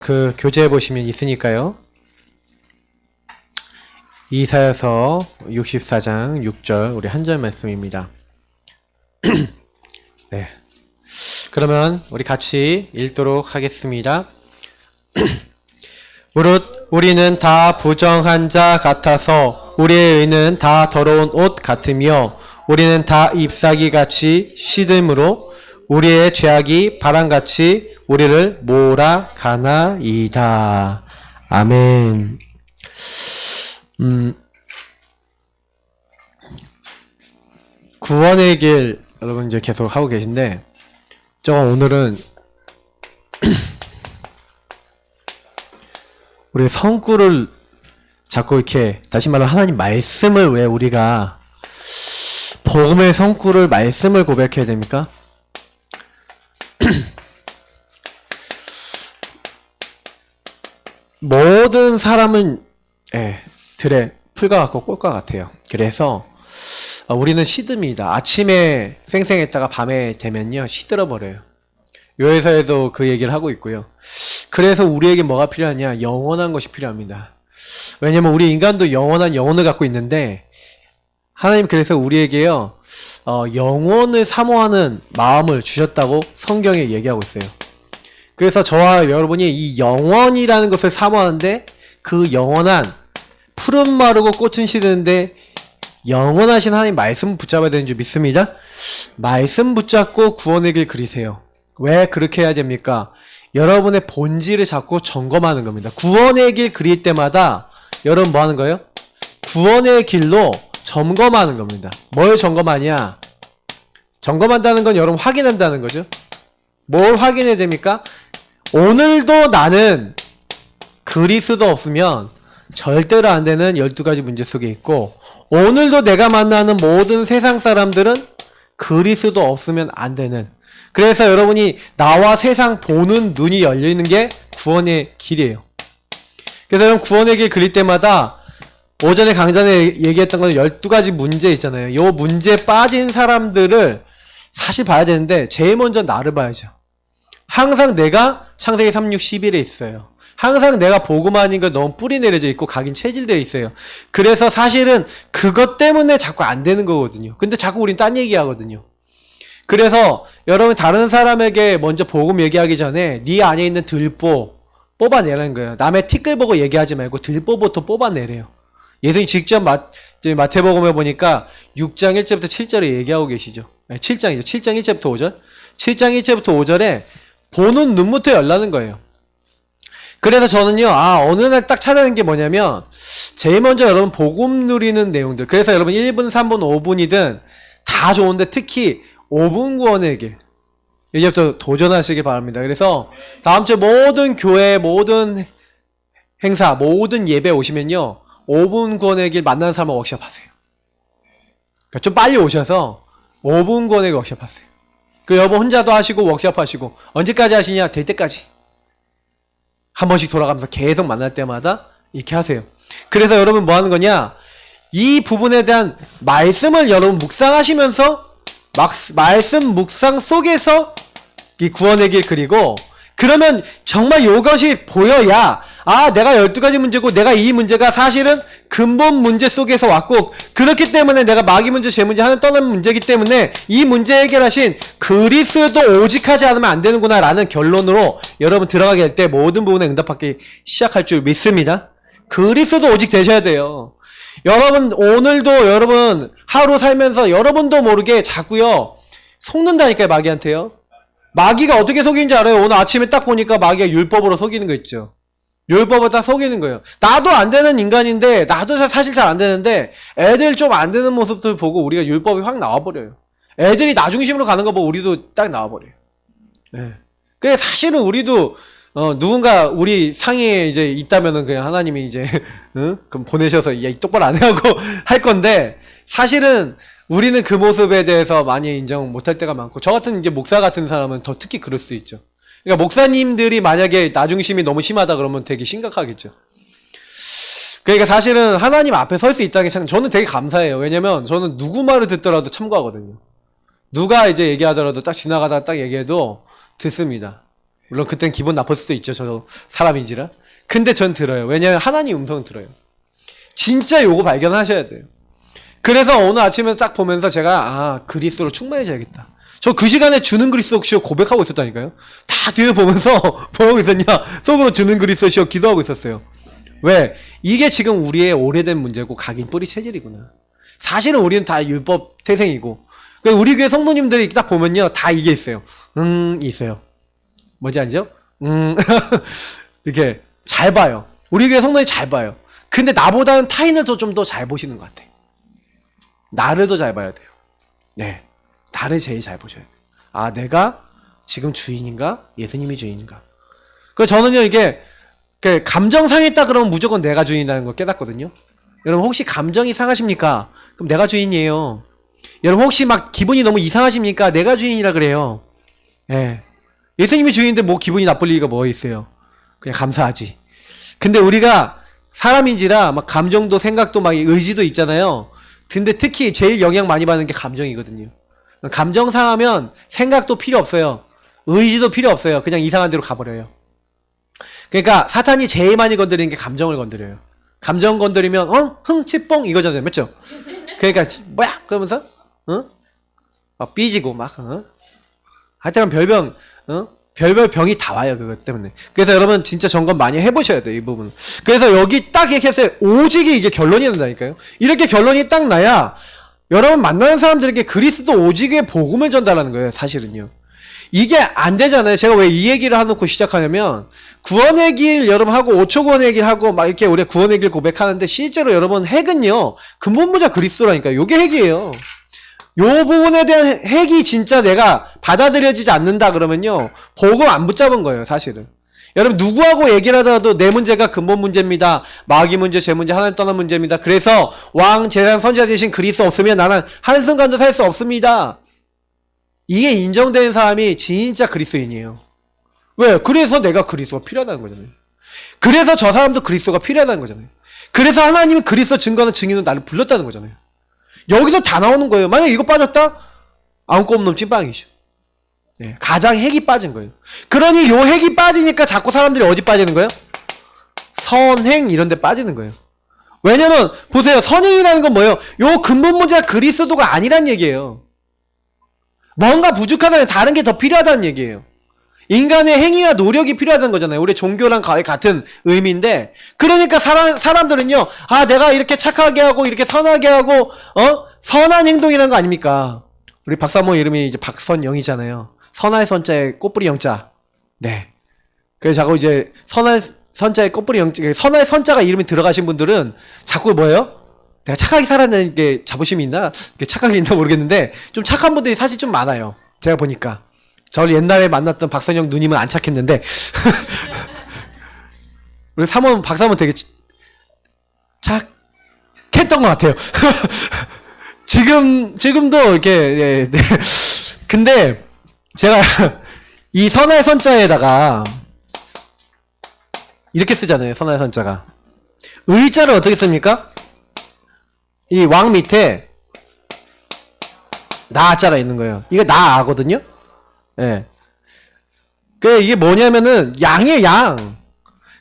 그 교재에 보시면 있으니까요. 이사야서 64장 6절 우리 한 절 말씀입니다. 네. 그러면 우리 같이 읽도록 하겠습니다. 무릇 우리는 다 부정한 자 같아서 우리의 의는 다 더러운 옷 같으며 우리는 다 잎사귀같이 시들므로 우리의 죄악이 바람같이 우리를 몰아가나이다. 아멘. 구원의 길 여러분 이제 계속 하고 계신데 오늘은 우리 성구를 자꾸 이렇게 다시 말하면 하나님 말씀을 왜 우리가 복음의 성구를 말씀을 고백해야 됩니까? 모든 사람은 들에 풀과 같고 꽃과 같아요. 그래서 우리는 시듭니다. 아침에 쌩쌩했다가 밤에 되면요 시들어 버려요. 요회사에도 그 얘기를 하고 있고요. 그래서 우리에게 뭐가 필요하냐? 영원한 것이 필요합니다. 왜냐면 우리 인간도 영원한 영혼을 갖고 있는데 하나님 그래서 우리에게요 영원을 사모하는 마음을 주셨다고 성경에 얘기하고 있어요. 그래서 저와 여러분이 이 영원이라는 것을 사모하는데 그 영원한 푸른 마르고 꽃은 시드는데 영원하신 하나님 말씀 붙잡아야 되는 줄 믿습니다. 말씀 붙잡고 구원의 길 그리세요. 왜 그렇게 해야 됩니까? 여러분의 본질을 자꾸 점검하는 겁니다. 구원의 길 그릴 때마다 여러분 뭐 하는 거예요? 구원의 길로 점검하는 겁니다. 뭘 점검하냐? 점검한다는 건 여러분 확인한다는 거죠. 뭘 확인해야 됩니까? 오늘도 나는 그리스도 없으면 절대로 안 되는 12가지 문제 속에 있고 오늘도 내가 만나는 모든 세상 사람들은 그리스도 없으면 안 되는, 그래서 여러분이 나와 세상 보는 눈이 열리는 게 구원의 길이에요. 그래서 여러분 구원의 길 그릴 때마다 오전에 강단에 얘기했던 건 12가지 문제 있잖아요. 요 문제에 빠진 사람들을 사실 봐야 되는데 제일 먼저 나를 봐야죠. 항상 내가 창세기 3, 6, 11에 있어요. 항상 내가 복음 아닌 걸 너무 뿌리 내려져 있고 각인 체질되어 있어요. 그래서 사실은 그것 때문에 자꾸 안 되는 거거든요. 근데 자꾸 우린 딴 얘기 하거든요. 그래서 여러분 다른 사람에게 먼저 복음 얘기하기 전에 네 안에 있는 들보 뽑아내라는 거예요. 남의 티끌 보고 얘기하지 말고 들보부터 뽑아내래요. 예수님 직접 마태복음에 보니까 6장 1절부터 7절에 얘기하고 계시죠. 7장이죠. 7장 1절부터 5절. 7장 1절부터 5절에 보는 눈부터 열라는 거예요. 그래서 저는요, 어느 날 딱 찾아낸 게 뭐냐면, 제일 먼저 여러분 복음 누리는 내용들. 그래서 여러분 1분, 3분, 5분이든 다 좋은데 특히 5분 구원의 길. 이제부터 도전하시기 바랍니다. 그래서 다음 주 모든 교회, 모든 행사, 모든 예배 오시면요, 5분 구원의 길 만나는 사람을 워크숍 하세요. 그러니까 좀 빨리 오셔서 5분 구원의 길 워크숍 하세요. 그 여러분 혼자도 하시고 워크숍 하시고 언제까지 하시냐? 될 때까지. 한 번씩 돌아가면서 계속 만날 때마다 이렇게 하세요. 그래서 여러분 뭐 하는 거냐? 이 부분에 대한 말씀을 여러분 묵상하시면서 말씀 묵상 속에서 이 구원의 길 그리고 그러면 정말 이것이 보여야 내가 12가지 문제고 내가 이 문제가 사실은 근본 문제 속에서 왔고 그렇기 때문에 내가 마귀 문제, 제 문제 하나 떠나는 문제이기 때문에 이 문제 해결하신 그리스도 오직하지 않으면 안 되는구나 라는 결론으로 여러분 들어가게 될 때 모든 부분에 응답받기 시작할 줄 믿습니다. 그리스도 오직 되셔야 돼요. 여러분 오늘도 여러분 하루 살면서 여러분도 모르게 자꾸요 속는다니까요. 마귀한테요. 마귀가 어떻게 속이는지 알아요? 오늘 아침에 딱 보니까 마귀가 율법으로 속이는 거 있죠. 율법을 딱 속이는 거예요. 나도 안 되는 인간인데 나도 사실 잘 안 되는데 애들 좀 안 되는 모습들 보고 우리가 율법이 확 나와버려요. 애들이 나 중심으로 가는 거 보고 우리도 딱 나와버려요. 네. 그래 사실은 우리도 누군가 우리 상위에 이제 있다면은 그냥 하나님이 이제 그럼 보내셔서 똑바로 안 하고 할 건데 사실은 우리는 그 모습에 대해서 많이 인정 못할 때가 많고 저 같은 이제 목사 같은 사람은 더 특히 그럴 수 있죠. 그러니까 목사님들이 만약에 나 중심이 너무 심하다 그러면 되게 심각하겠죠. 그러니까 사실은 하나님 앞에 설 수 있다는 게 참 저는 되게 감사해요. 왜냐면 저는 누구 말을 듣더라도 참고하거든요. 누가 이제 얘기하더라도 딱 지나가다가 딱 얘기해도 듣습니다. 물론 그땐 기분 나쁠 수도 있죠. 저도 사람인지라. 근데 전 들어요. 왜냐면 하나님 음성은 들어요. 진짜 요거 발견하셔야 돼요. 그래서 오늘 아침에 딱 보면서 제가 그리스도로 충만해져야겠다. 저 그 시간에 주는 그리스도시여 고백하고 있었다니까요. 다 뒤에 보면서 뭐하고 있었냐, 속으로 주는 그리스도시여 기도하고 있었어요. 왜? 이게 지금 우리의 오래된 문제고 각인 뿌리 체질이구나. 사실은 우리는 다 율법 태생이고, 우리 교회 성도님들이 딱 보면요 다 이게 있어요. 있어요. 뭔지 알죠? 이렇게 잘 봐요. 우리 교회 성도님 잘 봐요. 근데 나보다는 타인을 좀 더 잘 보시는 것 같아. 나를 더 잘 봐야 돼요. 네, 나를 제일 잘 보셔야 돼요. 내가 지금 주인인가? 예수님이 주인인가? 저는요 이게 감정 상했다 그러면 무조건 내가 주인이라는 걸 깨닫거든요. 여러분 혹시 감정이 상하십니까? 그럼 내가 주인이에요. 여러분 혹시 막 기분이 너무 이상하십니까? 내가 주인이라 그래요. 예. 예수님이 주인인데 뭐 기분이 나쁠 리가 뭐 있어요. 그냥 감사하지. 근데 우리가 사람인지라 막 감정도 생각도 막 의지도 있잖아요. 근데 특히 제일 영향 많이 받는 게 감정이거든요. 감정 상하면 생각도 필요 없어요. 의지도 필요 없어요. 그냥 이상한 데로 가버려요. 그러니까 사탄이 제일 많이 건드리는 게 감정을 건드려요. 감정 건드리면 흥치뽕 이거잖아요. 맞죠? 그러니까 뭐야? 그러면서 막 삐지고 막 하여튼 별별 병이 다 와요. 그것 때문에. 그래서 여러분 진짜 점검 많이 해보셔야 돼요. 이 부분. 그래서 여기 딱 이렇게 했어요. 오직이 이게 결론이 난다니까요. 이렇게 결론이 딱 나야 여러분 만나는 사람들에게 그리스도 오직의 복음을 전달하는 거예요. 사실은요. 이게 안 되잖아요. 제가 왜 이 얘기를 해놓고 시작하냐면 구원의 길 여러분 하고 5초 구원의 길 하고 막 이렇게 우리 구원의 길 고백하는데 실제로 여러분 핵은요. 근본무자 그리스도라니까요. 요게 핵이에요. 요 부분에 대한 핵이 진짜 내가 받아들여지지 않는다 그러면요. 복음 안 붙잡은 거예요. 사실은. 여러분 누구하고 얘기를 하더라도 내 문제가 근본 문제입니다. 마귀 문제, 제 문제, 하나님 떠난 문제입니다. 그래서 왕, 제사장, 선지자 되신 그리스도 없으면 나는 한순간도 살 수 없습니다. 이게 인정되는 사람이 진짜 그리스도인이에요. 왜? 그래서 내가 그리스도가 필요하다는 거잖아요. 그래서 저 사람도 그리스도가 필요하다는 거잖아요. 그래서 하나님이 그리스도 증거하는 증인으로 나를 불렀다는 거잖아요. 여기서 다 나오는 거예요. 만약에 이거 빠졌다? 아무것도 없는 놈 찐빵이죠. 네, 가장 핵이 빠진 거예요. 그러니 요 핵이 빠지니까 자꾸 사람들이 어디 빠지는 거예요? 선행 이런 데 빠지는 거예요. 왜냐면 보세요. 선행이라는 건 뭐예요? 요 근본 문제가 그리스도가 아니란 얘기예요. 뭔가 부족하다면 다른 게 더 필요하다는 얘기예요. 인간의 행위와 노력이 필요하다는 거잖아요. 우리 종교랑 거의 같은 의미인데, 그러니까 사람들은요, 내가 이렇게 착하게 하고, 이렇게 선하게 하고, 선한 행동이라는 거 아닙니까? 우리 박사모 이름이 이제 박선영이잖아요. 선할 선자에 꽃뿌리 영자. 네. 그래서 자꾸 이제 선할 선자에 꽃뿌리 영자, 선할 선자가 이름이 들어가신 분들은 자꾸 뭐예요? 내가 착하게 살아내는 게 자부심이 있나? 착하게 있나 모르겠는데, 좀 착한 분들이 사실 좀 많아요. 제가 보니까. 저를 옛날에 만났던 박선영 누님은 안 착했는데, 우리 박사모 되게 착했던 것 같아요. 지금도 이렇게, 예, 네. 근데, 제가 이 선할 선자에다가, 이렇게 쓰잖아요. 선할 선자가. 의자를 어떻게 씁니까? 이 왕 밑에 나자가 있는 거예요. 이게 나아거든요. 예. 이게 뭐냐면은 양의 양.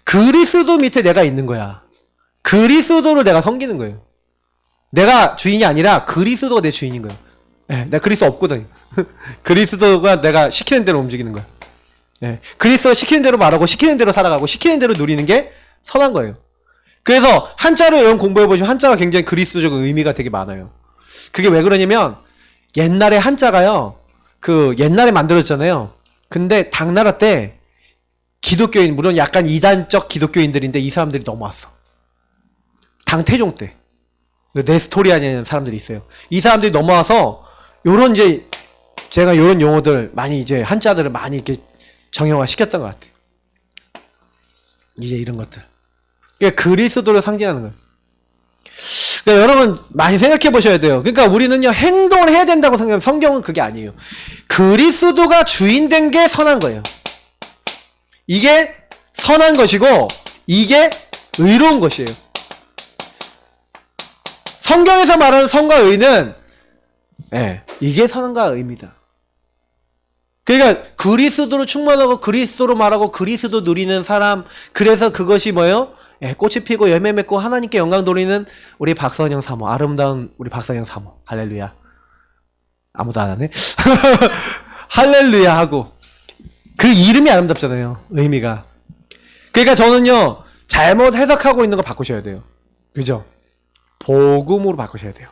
그리스도 밑에 내가 있는 거야. 그리스도를 내가 섬기는 거예요. 내가 주인이 아니라 그리스도가 내 주인인 거예요. 예. 내가 그리스도 없거든. 그리스도가 내가 시키는 대로 움직이는 거야. 예. 그리스도가 시키는 대로 말하고 시키는 대로 살아가고 시키는 대로 누리는 게 선한 거예요. 그래서 한자로 이런 공부해보시면 한자가 굉장히 그리스도적 의미가 되게 많아요. 그게 왜 그러냐면 옛날에 한자가요. 옛날에 만들어졌잖아요. 근데 당나라 때 기독교인, 물론 약간 이단적 기독교인들인데 이 사람들이 넘어왔어. 당태종 때. 네스토리아냐는 사람들이 있어요. 이 사람들이 넘어와서 요런 이제 제가 요런 용어들 많이 이제 한자들을 많이 이렇게 정형화 시켰던 것 같아요. 이제 이런 것들. 그리스도를 상징하는 거예요. 그러니까 여러분 많이 생각해 보셔야 돼요. 그러니까 우리는요 행동을 해야 된다고 생각하면 성경은 그게 아니에요. 그리스도가 주인된 게 선한 거예요. 이게 선한 것이고 이게 의로운 것이에요. 성경에서 말하는 선과 의는 이게 선과 의입니다. 그러니까 그리스도로 충만하고 그리스도로 말하고 그리스도 누리는 사람, 그래서 그것이 뭐예요? 예, 꽃이 피고 열매 맺고 하나님께 영광 돌리는 우리 박선영 사모, 아름다운 우리 박선영 사모. 할렐루야. 아무도 안 하네. 할렐루야 하고, 그 이름이 아름답잖아요, 의미가. 그러니까 저는요, 잘못 해석하고 있는 거 바꾸셔야 돼요. 그죠? 복음으로 바꾸셔야 돼요.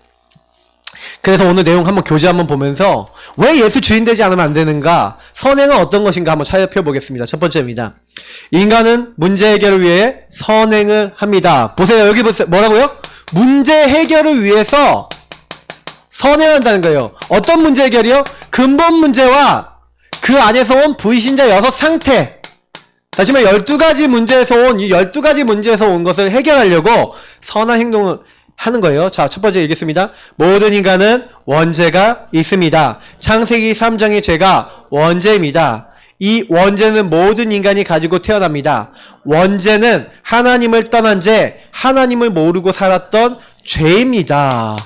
그래서 오늘 내용 한번 교재 한번 보면서 왜 예수 주인 되지 않으면 안 되는가, 선행은 어떤 것인가 한번 살펴보겠습니다. 첫 번째입니다. 인간은 문제 해결을 위해 선행을 합니다. 보세요. 여기 보세요. 뭐라고요? 문제 해결을 위해서 선행한다는 거예요. 어떤 문제 해결이요? 근본 문제와 그 안에서 온 불신자 6상태, 다시 말해 12가지 문제에서 온, 이 12가지 문제에서 온 것을 해결하려고 선한 행동을 하는 거예요. 자, 첫 번째 읽겠습니다. 모든 인간은 원죄가 있습니다. 창세기 3장의 죄가 원죄입니다. 이 원죄는 모든 인간이 가지고 태어납니다. 원죄는 하나님을 떠난 죄, 하나님을 모르고 살았던 죄입니다.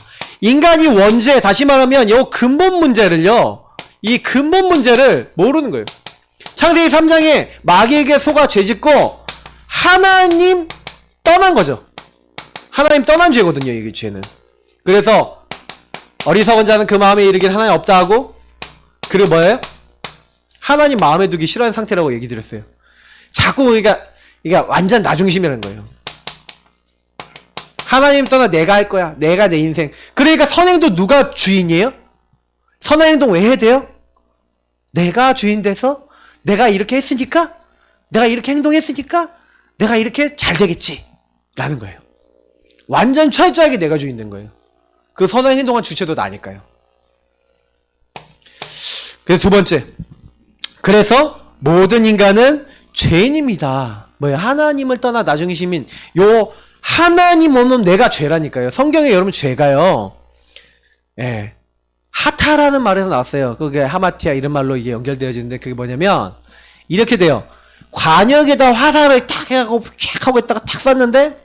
인간이 원죄, 다시 말하면 이 근본 문제를요, 이 근본 문제를 모르는 거예요. 창세기 3장에 마귀에게 속아 죄짓고 하나님 떠난 거죠. 하나님 떠난 죄거든요, 이게 죄는. 그래서 어리석은 자는 그 마음에 이르길 하나님 없다 하고, 그리고 뭐예요? 하나님 마음에 두기 싫어하는 상태라고 얘기 드렸어요. 자꾸 이게 완전 나중심이라는 거예요. 하나님 떠나 내가 할 거야. 내가 내 인생. 그러니까 선행도 누가 주인이에요? 선한 행동 왜 해야 돼요? 내가 주인 돼서 내가 이렇게 했으니까, 내가 이렇게 행동했으니까 내가 이렇게 잘 되겠지 라는 거예요. 완전 철저하게 내가 주인 된 거예요. 그 선한 행동한 주체도 나니까요. 그래서 두 번째, 그래서 모든 인간은 죄인입니다. 뭐예요? 하나님을 떠나 나중에 시민. 요 하나님 없는 내가 죄라니까요. 성경에 여러분 죄가요, 예, 하타라는 말에서 나왔어요. 그게 하마티아 이런 말로 이게 연결되어지는데, 그게 뭐냐면 이렇게 돼요. 관역에다 화살을 탁 해가고 쫙 하고 있다가 탁 쐈는데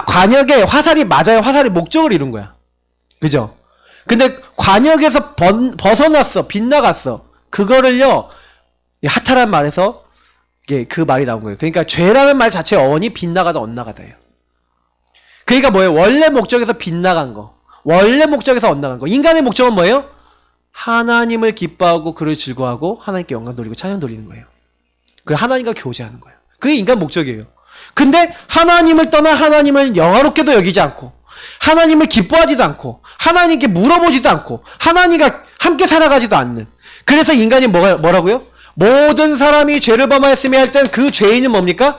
관역에 화살이 맞아요. 화살이 목적을 이룬 거야. 그죠? 근데 관역에서 벗어났어. 빗나갔어. 그거를요, 하타라는 말에서 그 말이 나온 거예요. 그러니까 죄라는 말 자체의 어원이 빗나가다 엇나가다예요. 그러니까 뭐예요? 원래 목적에서 빗나간 거, 원래 목적에서 엇나간 거. 인간의 목적은 뭐예요? 하나님을 기뻐하고 그를 즐거워하고 하나님께 영광 돌리고 찬양 돌리는 거예요. 그 하나님과 교제하는 거예요. 그게 인간 목적이에요. 근데 하나님을 떠나 하나님을 영화롭게도 여기지 않고, 하나님을 기뻐하지도 않고, 하나님께 물어보지도 않고, 하나님과 함께 살아가지도 않는, 그래서 인간이 뭐라고요? 모든 사람이 죄를 범하였으며 할 땐 그 죄인은 뭡니까?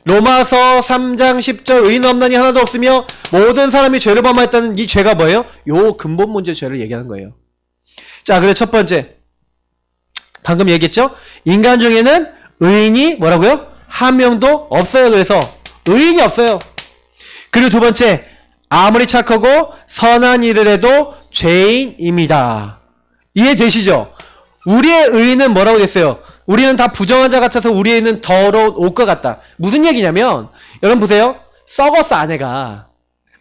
로마서 3장 10절 의인 없나니 하나도 없으며 모든 사람이 죄를 범하였다는 이 죄가 뭐예요? 요 근본 문제 죄를 얘기하는 거예요. 자, 그래서 첫 번째, 방금 얘기했죠? 인간 중에는 의인이 뭐라고요? 한 명도 없어요. 그래서 의인이 없어요. 그리고 두 번째, 아무리 착하고 선한 일을 해도 죄인입니다. 이해되시죠? 우리의 의인은 뭐라고 됐어요? 우리는 다 부정한 자 같아서 우리의 의인은 더러운 옷과 같다. 무슨 얘기냐면, 여러분 보세요. 썩었어,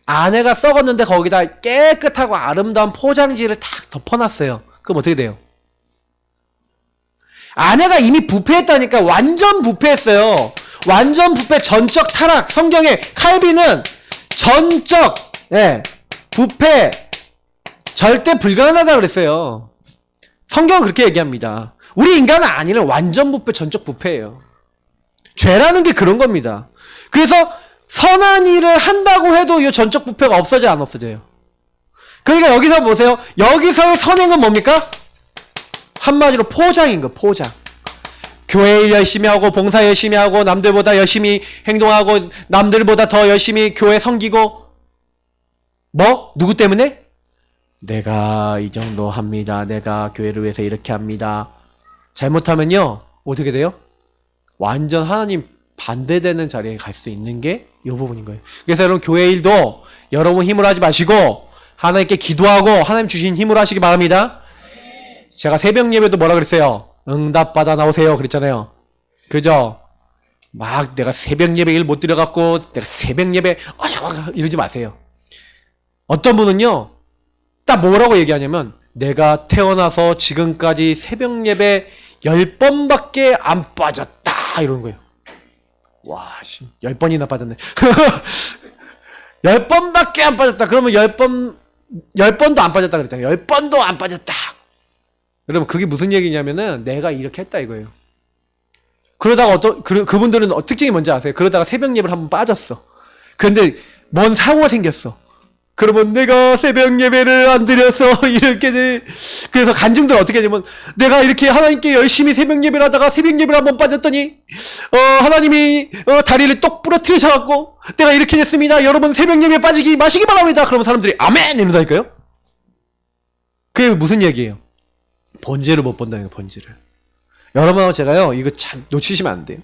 아내가 썩었는데 거기다 깨끗하고 아름다운 포장지를 탁 덮어놨어요. 그럼 어떻게 돼요? 아내가 이미 부패했다니까. 완전 부패했어요. 완전 부패, 전적 타락. 성경에 칼빈은 전적, 예, 부패 절대 불가능하다고 그랬어요. 성경은 그렇게 얘기합니다. 우리 인간은 아니라 완전 부패, 전적 부패예요. 죄라는 게 그런 겁니다. 그래서 선한 일을 한다고 해도 이 전적 부패가 없어져요, 안 없어져요? 그러니까 여기서 보세요. 여기서의 선행은 뭡니까? 한마디로 포장인 거, 포장. 교회 일 열심히 하고, 봉사 열심히 하고, 남들보다 열심히 행동하고, 남들보다 더 열심히 교회 섬기고, 뭐? 누구 때문에? 내가 이 정도 합니다. 내가 교회를 위해서 이렇게 합니다. 잘못하면요, 어떻게 돼요? 완전 하나님 반대되는 자리에 갈 수도 있는 게 이 부분인 거예요. 그래서 여러분, 교회 일도 여러분 힘으로 하지 마시고 하나님께 기도하고 하나님 주신 힘으로 하시기 바랍니다. 제가 새벽 예배도 뭐라 그랬어요? 응답받아 나오세요 그랬잖아요. 그죠? 막 내가 새벽 예배 일 못 드려갖고 내가 새벽 예배 이러지 마세요. 어떤 분은요, 딱 뭐라고 얘기하냐면 내가 태어나서 지금까지 새벽 예배 10번밖에 안 빠졌다. 이러는 거예요. 와, 10번이나 빠졌네. 10번밖에 안 빠졌다. 그러면 10번도 안 빠졌다 그랬잖아요. 10번도 안 빠졌다. 여러분, 그게 무슨 얘기냐면은 내가 이렇게 했다 이거예요. 그러다가 그분들은 특징이 뭔지 아세요? 그러다가 새벽 예배를 한번 빠졌어. 근데 뭔 사고가 생겼어. 그러면 내가 새벽 예배를 안 드려서 이렇게 돼. 그래서 간증들 어떻게 되면 내가 이렇게 하나님께 열심히 새벽 예배를 하다가 새벽 예배를 한번 빠졌더니 하나님이 다리를 똑 부러뜨리셔갖고 내가 이렇게 됐습니다. 여러분 새벽 예배 빠지기 마시기 바랍니다. 그러면 사람들이 아멘 이러다니까요. 그게 무슨 얘기예요? 본질을 못 본다는 거예요. 본질을. 여러분하고 제가요 이거 참 놓치시면 안 돼요.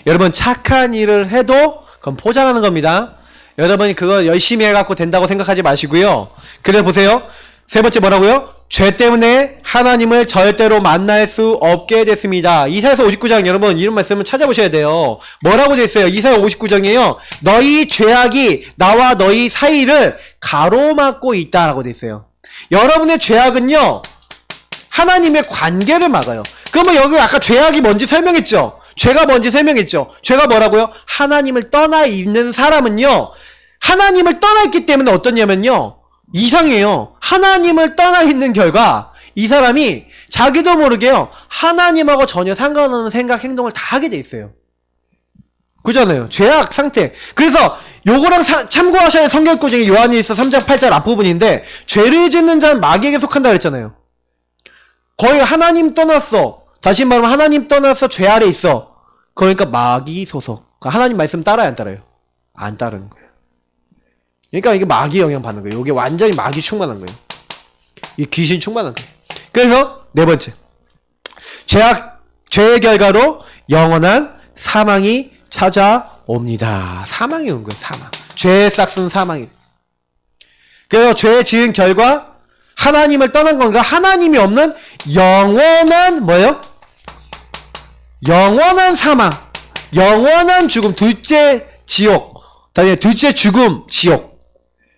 여러분 착한 일을 해도 그건 포장하는 겁니다. 여러분이 그거 열심히 해갖고 된다고 생각하지 마시고요. 그래 보세요. 세 번째 뭐라고요? 죄 때문에 하나님을 절대로 만날 수 없게 됐습니다. 이사야서 59장 여러분 이런 말씀을 찾아보셔야 돼요. 뭐라고 돼 있어요? 이사야 59장이에요. 너희 죄악이 나와 너희 사이를 가로막고 있다라고 돼 있어요. 여러분의 죄악은요. 하나님의 관계를 막아요. 그러면 여기 아까 죄악이 뭔지 설명했죠? 죄가 뭔지 설명했죠? 죄가 뭐라고요? 하나님을 떠나 있는 사람은요. 하나님을 떠나 있기 때문에 어떠냐면요. 이상해요. 하나님을 떠나 있는 결과 이 사람이 자기도 모르게요. 하나님하고 전혀 상관없는 생각, 행동을 다 하게 돼 있어요. 그잖아요. 죄악 상태. 그래서 요거랑 참고하셔야 할 성경 중에 요한일서 3장 8절 앞부분인데 죄를 짓는 자는 마귀에게 속한다 그랬잖아요. 거의 하나님 떠났어. 다시 말하면 하나님 떠나서 죄 아래 있어. 그러니까 마귀 소속. 그러니까 하나님 말씀 따라요, 안 따라요? 안 따르는 거예요. 그러니까 이게 마귀 영향 받는 거예요. 이게 완전히 마귀 충만한 거예요. 이 귀신 충만한 거예요. 그래서 네 번째. 죄의 결과로 영원한 사망이 찾아옵니다. 사망이 온 거예요, 사망. 죄의 싹슨 사망이. 그래서 죄 지은 결과 하나님을 떠난 건가? 하나님이 없는 영원한 뭐예요? 영원한 사망, 영원한 죽음, 둘째 지옥, 둘째 죽음, 지옥,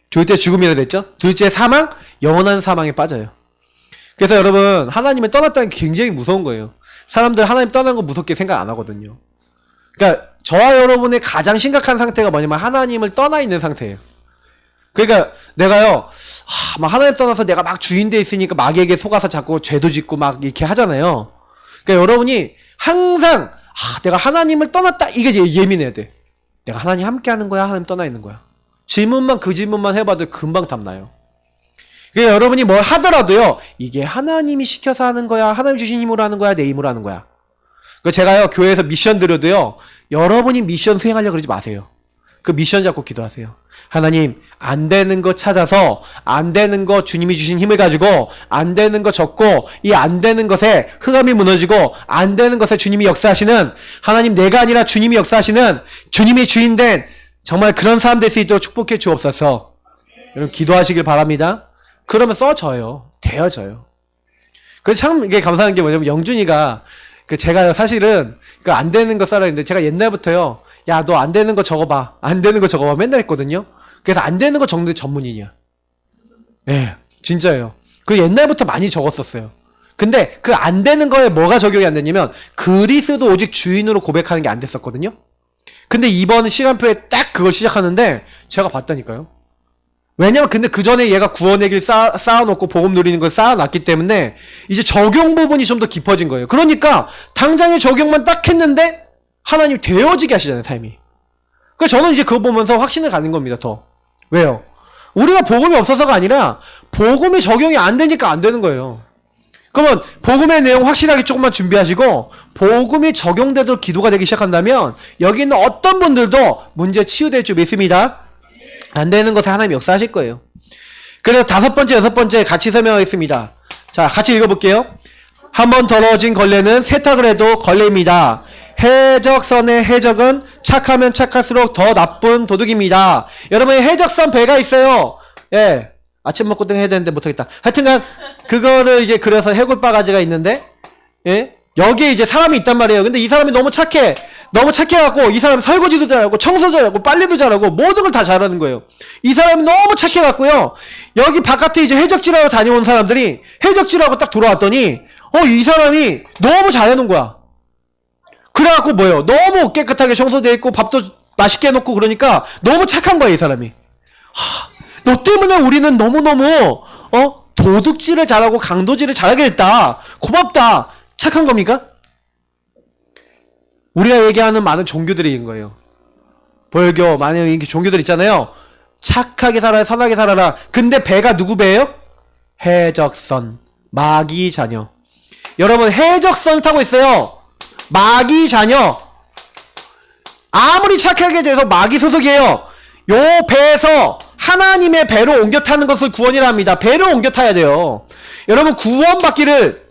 둘째 죽음이라 됐죠? 둘째 사망, 영원한 사망에 빠져요. 그래서 여러분 하나님을 떠났다는 게 굉장히 무서운 거예요. 사람들 하나님 떠난 거 무섭게 생각 안 하거든요. 그러니까 저와 여러분의 가장 심각한 상태가 뭐냐면 하나님을 떠나 있는 상태예요. 그러니까 내가요 막 하나님 떠나서 내가 막 주인돼 있으니까 마귀에게 속아서 자꾸 죄도 짓고 막 이렇게 하잖아요. 그러니까 여러분이 항상 내가 하나님을 떠났다 이게 예민해야 돼. 내가 하나님 함께 하는 거야 하나님 떠나 있는 거야. 그 질문만 해봐도 금방 답나요. 그러니까 여러분이 뭘 하더라도요 이게 하나님이 시켜서 하는 거야 하나님 주신 힘으로 하는 거야 내 힘으로 하는 거야. 그 제가요 교회에서 미션 드려도요 여러분이 미션 수행하려고 그러지 마세요. 그 미션 잡고 기도하세요. 하나님 안 되는 거 찾아서 안 되는 거 주님이 주신 힘을 가지고 안 되는 거 적고 이 안 되는 것에 흑암이 무너지고 안 되는 것에 주님이 역사하시는 하나님 내가 아니라 주님이 역사하시는 주님이 주인된 정말 그런 사람 될 수 있도록 축복해 주옵소서. 여러분 기도하시길 바랍니다. 그러면 써져요. 되어져요. 그래서 참 이게 감사한 게 뭐냐면 영준이가 제가 사실은 그 안 되는 거 써라 했는데 제가 옛날부터요 야 너 안 되는 거 적어봐 안 되는 거 적어봐 맨날 했거든요. 그래서 안 되는 거 적는 전문인이야. 예, 진짜예요. 그 옛날부터 많이 적었었어요. 근데 그 안 되는 거에 뭐가 적용이 안 되냐면 그리스도 오직 주인으로 고백하는 게 안 됐었거든요. 근데 이번 시간표에 딱 그걸 시작하는데 제가 봤다니까요. 왜냐면 근데 그 전에 얘가 구원의 길 쌓아놓고 복음 누리는 걸 쌓아놨기 때문에 이제 적용 부분이 좀 더 깊어진 거예요. 그러니까 당장에 적용만 딱 했는데 하나님 되어지게 하시잖아요, 삶이. 그래서 저는 이제 그거 보면서 확신을 가는 겁니다, 더. 왜요? 우리가 복음이 없어서가 아니라 복음이 적용이 안 되니까 안 되는 거예요. 그러면 복음의 내용 확실하게 조금만 준비하시고 복음이 적용되도록 기도가 되기 시작한다면 여기 있는 어떤 분들도 문제 치유될 줄 믿습니다. 안 되는 것에 하나님 역사하실 거예요. 그래서 다섯 번째, 여섯 번째 같이 설명하겠습니다. 자, 같이 읽어볼게요. 한 번 더러워진 걸레는 세탁을 해도 걸레입니다. 해적선의 해적은 착하면 착할수록 더 나쁜 도둑입니다. 여러분, 해적선 배가 있어요. 예. 아침 먹고 등 해야 되는데 못하겠다. 하여튼간, 그거를 이제 그려서 해골 바가지가 있는데, 예. 여기에 이제 사람이 있단 말이에요. 근데 이 사람이 너무 착해. 너무 착해갖고 이 사람 설거지도 잘하고 청소도 잘하고 빨래도 잘하고 모든 걸 다 잘하는 거예요. 이 사람이 너무 착해갖고요. 여기 바깥에 이제 해적질하러 다녀온 사람들이 해적질하고 딱 돌아왔더니 이 사람이 너무 잘해놓은 거야. 그래갖고 뭐예요? 너무 깨끗하게 청소돼 있고 밥도 맛있게 해놓고 그러니까 너무 착한 거야 이 사람이. 너 때문에 우리는 너무너무 도둑질을 잘하고 강도질을 잘하게 됐다. 고맙다. 착한 겁니까? 우리가 얘기하는 많은 종교들이 있는 거예요. 불교, 많은 종교들 있잖아요. 착하게 살아라, 선하게 살아라. 근데 배가 누구 배예요? 해적선, 마귀 자녀. 여러분 해적선 타고 있어요. 마귀 자녀. 아무리 착하게 돼서 마귀 소속이에요. 요 배에서 하나님의 배로 옮겨 타는 것을 구원이라 합니다. 배로 옮겨 타야 돼요. 여러분 구원받기를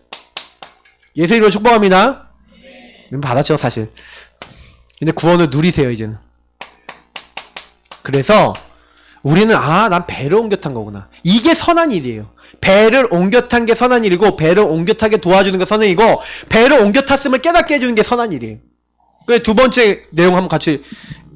예수 이름으로 축복합니다. 받았죠 사실. 근데 구원을 누리세요 이제는. 그래서 우리는 난 배를 옮겨 탄 거구나. 이게 선한 일이에요. 배를 옮겨 탄 게 선한 일이고 배를 옮겨 타게 도와주는 게 선한 일이고 배를 옮겨 탔음을 깨닫게 해주는 게 선한 일이에요. 그래 두 번째 내용 한번 같이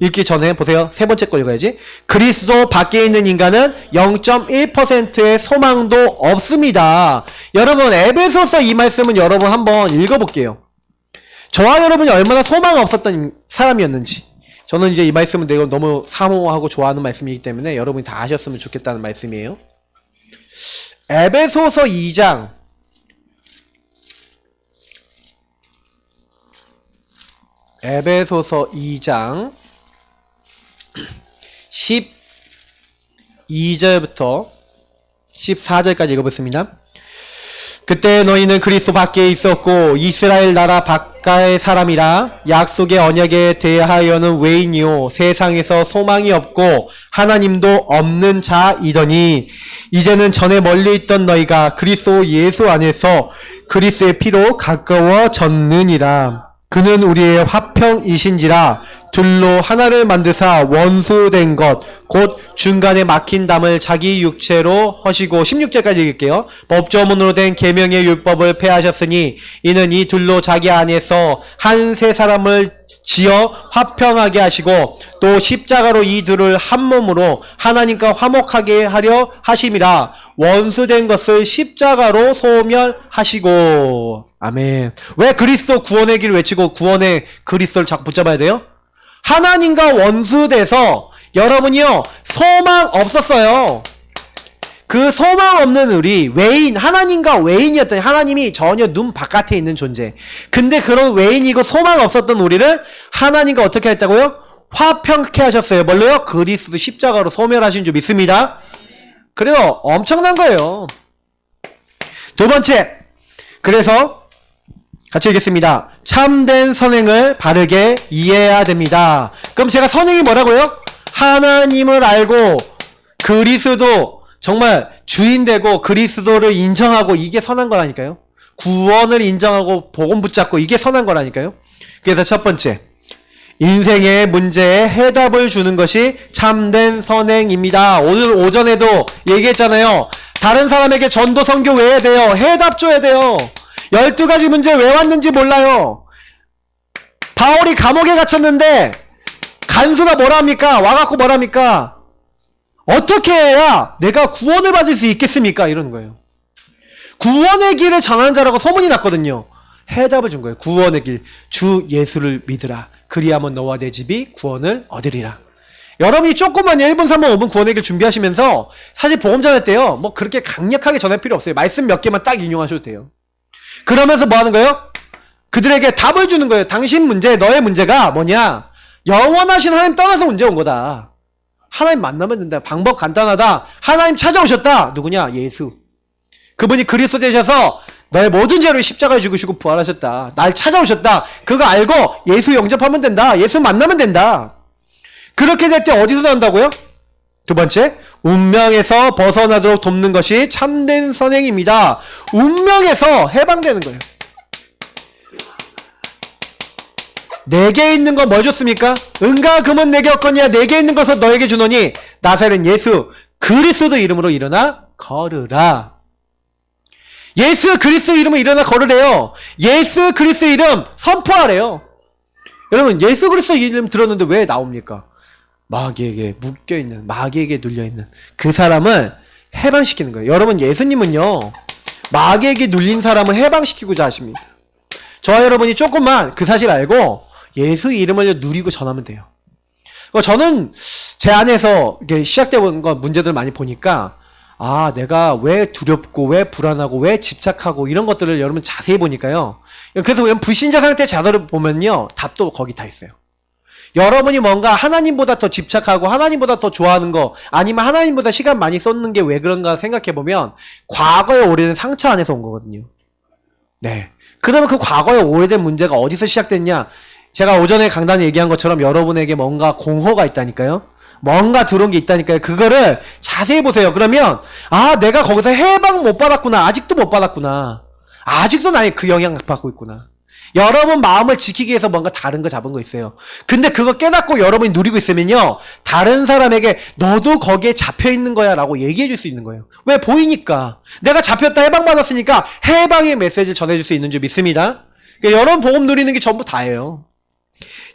읽기 전에 보세요. 세 번째 거 읽어야지. 그리스도 밖에 있는 인간은 0.1%의 소망도 없습니다. 여러분 에베소서 이 말씀은 여러분 한번 읽어볼게요. 저와 여러분이 얼마나 소망 없었던 사람이었는지. 저는 이제 이 말씀은 내가 너무 사모하고 좋아하는 말씀이기 때문에 여러분이 다 아셨으면 좋겠다는 말씀이에요. 에베소서 2장 12절부터 14절까지 읽어보겠습니다. 그때 너희는 그리스도 밖에 있었고 이스라엘 나라 밖의 사람이라 약속의 언약에 대하여는 외인이요 세상에서 소망이 없고 하나님도 없는 자이더니 이제는 전에 멀리 있던 너희가 그리스도 예수 안에서 그리스도의 피로 가까워졌느니라. 그는 우리의 화평이신지라 둘로 하나를 만드사 원수된 것 곧 중간에 막힌 담을 자기 육체로 허시고 16절까지 읽을게요. 법조문으로 된 계명의 율법을 폐하셨으니 이는 이 둘로 자기 안에서 한 세 사람을 지어 화평하게 하시고 또 십자가로 이 둘을 한 몸으로 하나님과 화목하게 하려 하심이라. 원수된 것을 십자가로 소멸하시고. 아멘. 왜 그리스도 구원의 길을 외치고 구원의 그리스도를 자꾸 붙잡아야 돼요? 하나님과 원수돼서 여러분이요 소망 없었어요. 그 소망 없는 우리 외인, 하나님과 외인이었더니 하나님이 전혀 눈 바깥에 있는 존재. 근데 그런 외인이고 소망 없었던 우리를 하나님과 어떻게 했다고요? 화평케 하셨어요. 뭘로요? 그리스도 십자가로 소멸하신 줄 믿습니다. 그래요. 엄청난 거예요. 두 번째, 그래서 같이 읽겠습니다. 참된 선행을 바르게 이해해야 됩니다. 그럼 제가 선행이 뭐라고요? 하나님을 알고 그리스도 정말 주인되고 그리스도를 인정하고 이게 선한 거라니까요. 구원을 인정하고 복음 붙잡고 이게 선한 거라니까요. 그래서 첫 번째, 인생의 문제에 해답을 주는 것이 참된 선행입니다. 오늘 오전에도 얘기했잖아요. 다른 사람에게 전도 선교 왜 해야 돼요? 해답 줘야 돼요. 12가지 문제 왜 왔는지 몰라요. 바울이 감옥에 갇혔는데 간수가 뭐라 합니까? 와갖고 뭐라 합니까? 어떻게 해야 내가 구원을 받을 수 있겠습니까? 이러는 거예요. 구원의 길을 전하는 자라고 소문이 났거든요. 해답을 준 거예요. 구원의 길, 주 예수를 믿으라. 그리하면 너와 내 집이 구원을 얻으리라. 여러분이 조금만 1분, 3분, 5분 구원의 길 준비하시면서 사실 복음 전할 때요. 뭐 그렇게 강력하게 전할 필요 없어요. 말씀 몇 개만 딱 인용하셔도 돼요. 그러면서 뭐 하는 거예요? 그들에게 답을 주는 거예요. 당신 문제, 너의 문제가 뭐냐? 영원하신 하나님 떠나서 문제 온 거다. 하나님 만나면 된다. 방법 간단하다. 하나님 찾아오셨다. 누구냐? 예수. 그분이 그리스도 되셔서 너의 모든 죄를 십자가에 죽으시고 부활하셨다. 날 찾아오셨다. 그거 알고 예수 영접하면 된다. 예수 만나면 된다. 그렇게 될 때 어디서 나온다고요? 두 번째, 운명에서 벗어나도록 돕는 것이 참된 선행입니다. 운명에서 해방되는 거예요. 내게 있는 건 뭐 줬습니까? 은과 금은 내게 얻거니와 내게 있는 것을 너에게 주노니 나사렛 예수 그리스도 이름으로 일어나 걸으라. 예수 그리스도 이름으로 일어나 걸으래요. 예수 그리스도 이름 선포하래요. 여러분 예수 그리스도 이름 들었는데 왜 나옵니까? 마귀에게 묶여있는, 마귀에게 눌려있는 그 사람을 해방시키는 거예요. 여러분 예수님은요 마귀에게 눌린 사람을 해방시키고자 하십니다. 저와 여러분이 조금만 그 사실 알고 예수 이름을 누리고 전하면 돼요. 저는 제 안에서 이렇게 시작되는 거 문제들 많이 보니까 내가 왜 두렵고 왜 불안하고 왜 집착하고 이런 것들을 여러분 자세히 보니까요. 그래서 여러분 불신자 상태 자들을 보면요 답도 거기 다 있어요. 여러분이 뭔가 하나님보다 더 집착하고 하나님보다 더 좋아하는 거 아니면 하나님보다 시간 많이 쏟는 게 왜 그런가 생각해보면 과거에 오래된 상처 안에서 온 거거든요. 네. 그러면 그 과거에 오래된 문제가 어디서 시작됐냐? 제가 오전에 강단에 얘기한 것처럼 여러분에게 뭔가 공허가 있다니까요. 뭔가 들어온 게 있다니까요. 그거를 자세히 보세요. 그러면 내가 거기서 해방 못 받았구나. 아직도 못 받았구나. 아직도 나의 그 영향 받고 있구나. 여러분 마음을 지키기 위해서 뭔가 다른 거 잡은 거 있어요. 근데 그거 깨닫고 여러분이 누리고 있으면요 다른 사람에게 너도 거기에 잡혀있는 거야 라고 얘기해 줄 수 있는 거예요. 왜? 보이니까. 내가 잡혔다 해방받았으니까 해방의 메시지를 전해줄 수 있는 줄 믿습니다. 그러니까 여러분 복음 누리는 게 전부 다예요.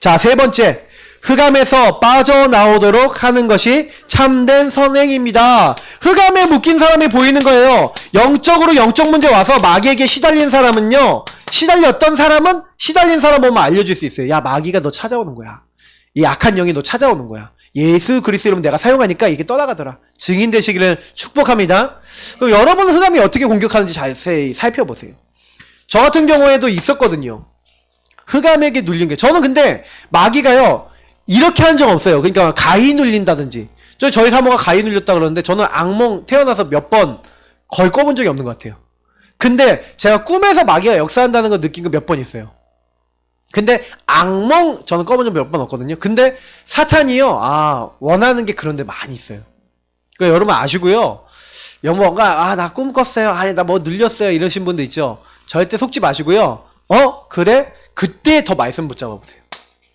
자, 세 번째, 흑암에서 빠져나오도록 하는 것이 참된 선행입니다. 흑암에 묶인 사람이 보이는 거예요. 영적으로 영적 문제 와서 마귀에게 시달린 사람은요, 시달렸던 사람은 시달린 사람 보면 알려줄 수 있어요. 야, 마귀가 너 찾아오는 거야. 이 악한 영이 너 찾아오는 거야. 예수 그리스도 이름 내가 사용하니까 이게 떠나가더라. 증인 되시기를 축복합니다. 그럼 여러분 흑암이 어떻게 공격하는지 자세히 살펴보세요. 저 같은 경우에도 있었거든요. 흑암에게 눌린 게. 저는 근데 마귀가요 이렇게 한 적 없어요. 그러니까 가위 눌린다든지. 저희 사모가 가위 눌렸다 그러는데 저는 악몽 태어나서 몇 번 거의 꿔본 적이 없는 것 같아요. 근데 제가 꿈에서 마귀가 역사한다는 거 느낀 거 몇 번 있어요. 근데 악몽 저는 꿔본 적 몇 번 없거든요. 근데 사탄이요 원하는 게 그런데 많이 있어요. 그러니까 여러분 아시고요. 뭔가 나 꿈 꿨어요. 나 뭐 눌렸어요. 이러신 분들 있죠. 절대 속지 마시고요. 그래? 그때 더 말씀 붙잡아 보세요.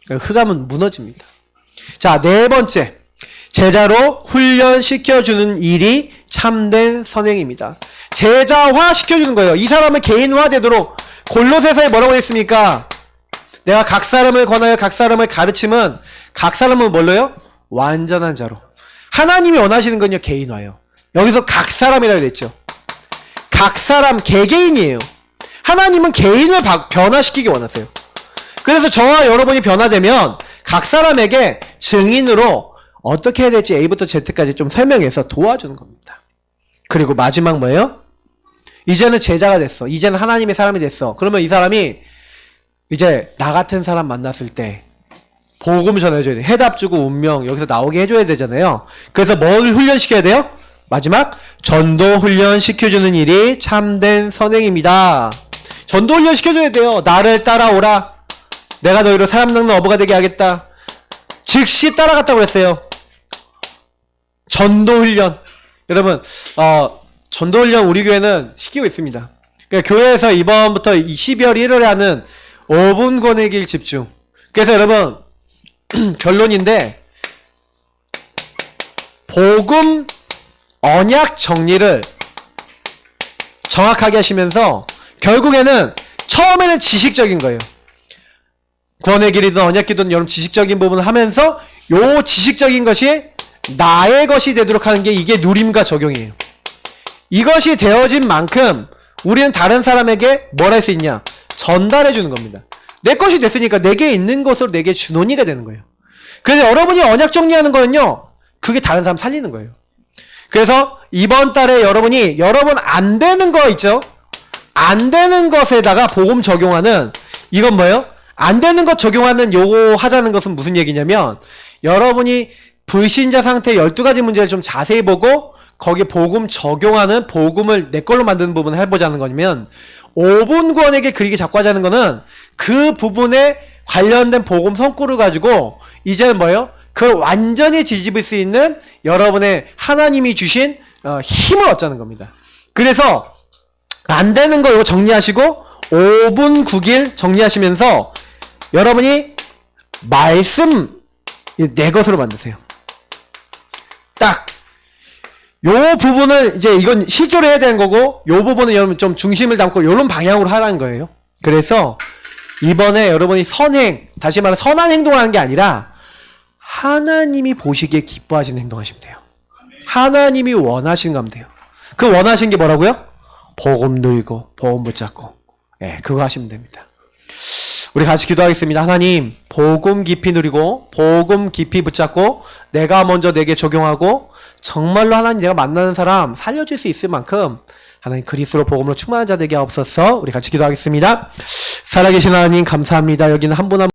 흑암은 무너집니다. 자, 네 번째. 제자로 훈련시켜주는 일이 참된 선행입니다. 제자화 시켜주는 거예요. 이 사람을 개인화 되도록. 골로새서에 뭐라고 했습니까? 내가 각 사람을 권하여 각 사람을 가르침은 각 사람은 뭘로요? 완전한 자로. 하나님이 원하시는 건요 개인화예요. 여기서 각 사람이라고 그랬죠. 각 사람 개개인이에요. 하나님은 개인을 변화시키기 원하세요. 그래서 저와 여러분이 변화되면 각 사람에게 증인으로 어떻게 해야 될지 A부터 Z까지 좀 설명해서 도와주는 겁니다. 그리고 마지막 뭐예요? 이제는 제자가 됐어. 이제는 하나님의 사람이 됐어. 그러면 이 사람이 이제 나 같은 사람 만났을 때 복음 전해줘야 돼. 해답 주고 운명 여기서 나오게 해줘야 되잖아요. 그래서 뭘 훈련시켜야 돼요? 마지막 전도 훈련 시켜주는 일이 참된 선행입니다. 전도 훈련 시켜줘야 돼요. 나를 따라오라. 내가 너희로 사람 낚는 어부가 되게 하겠다. 즉시 따라갔다고 그랬어요. 전도 훈련. 여러분 전도 훈련 우리 교회는 시키고 있습니다. 그러니까 교회에서 이번부터 12월 1월에 하는 5분 권익일 집중. 그래서 여러분 결론인데 복음 언약 정리를 정확하게 하시면서 결국에는 처음에는 지식적인 거예요. 구원의 길이든 언약 기도든 여러분 지식적인 부분을 하면서 요 지식적인 것이 나의 것이 되도록 하는 게 이게 누림과 적용이에요. 이것이 되어진 만큼 우리는 다른 사람에게 뭘 할 수 있냐? 전달해 주는 겁니다. 내 것이 됐으니까 내게 있는 것으로 내게 준원이가 되는 거예요. 그래서 여러분이 언약 정리하는 거는요. 그게 다른 사람 살리는 거예요. 그래서 이번 달에 여러분이 여러분 안 되는 거 있죠? 안 되는 것에다가 복음 적용하는 이건 뭐예요? 안 되는 것 적용하는 요거 하자는 것은 무슨 얘기냐면 여러분이 불신자 상태 12가지 문제를 좀 자세히 보고 거기에 복음 적용하는 복음을 내 걸로 만드는 부분을 해보자는 거면 5분 구원에게 그리기 자꾸 하자는 거는 그 부분에 관련된 복음 성구를 가지고 이제 뭐예요? 그걸 완전히 뒤집을 수 있는 여러분의 하나님이 주신 힘을 얻자는 겁니다. 그래서 안 되는 거 이거 정리하시고 5분 9길 정리하시면서 여러분이 말씀 내 것으로 만드세요. 딱 요 부분을 이제 이건 실제로 해야 되는 거고 요 부분은 여러분 좀 중심을 담고 요런 방향으로 하라는 거예요. 그래서 이번에 여러분이 선행, 다시 말해 선한 행동하는 게 아니라 하나님이 보시기에 기뻐하시는 행동하시면 돼요. 하나님이 원하시는 거 하면 돼요. 그 원하시는 게 뭐라고요? 복음 누리고 복음 붙잡고, 예, 그거 하시면 됩니다. 우리 같이 기도하겠습니다. 하나님, 복음 깊이 누리고 복음 깊이 붙잡고 내가 먼저 내게 적용하고 정말로 하나님 내가 만나는 사람 살려줄 수 있을 만큼 하나님 그리스도로 복음으로 충만한 자 되게 하옵소서. 우리 같이 기도하겠습니다. 살아계신 하나님 감사합니다. 여기는 한 분 한 분